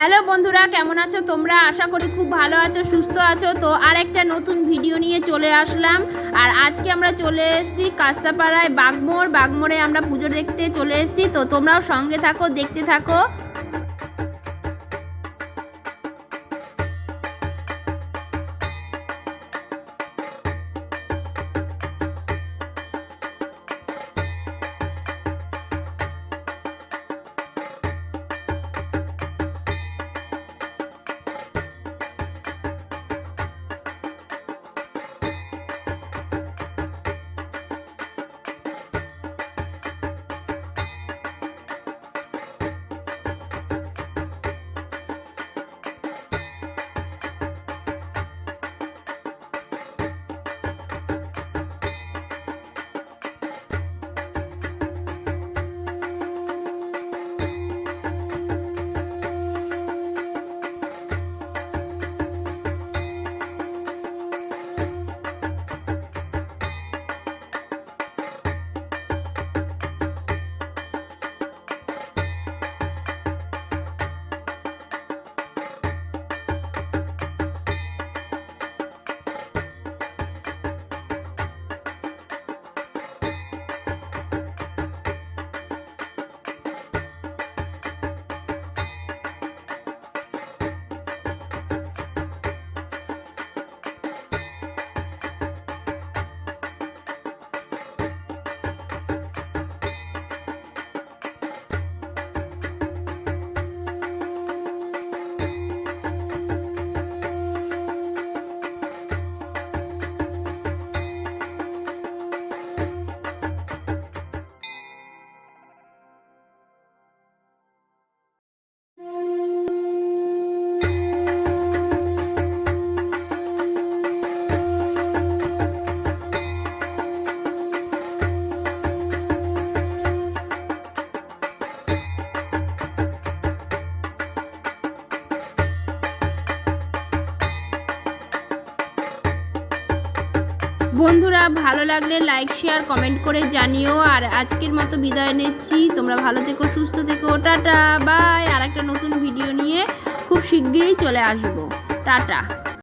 Hello বন্ধুরা, কেমন আছো তোমরা? আশা করি খুব ভালো আছো, সুস্থ আছো। তো আর একটা নতুন ভিডিও নিয়ে চলে আসলাম। আর আজকে আমরা চলে এসেছি কাস্তাপাড়ায় বাগমোড়ে আমরা পুজো দেখতে চলে এসেছি। তো তোমরাও সঙ্গে থাকো, দেখতে থাকো। বন্ধুরা, ভালো লাগলে লাইক, শেয়ার, কমেন্ট করে জানিও। আর আজকের মতো বিদায় নিচ্ছি। তোমরা ভালো থেকো, সুস্থ থেকো। Tata, by. আর একটা নতুন ভিডিও নিয়ে খুব শিগগিরই চলে আসবো। টাটা।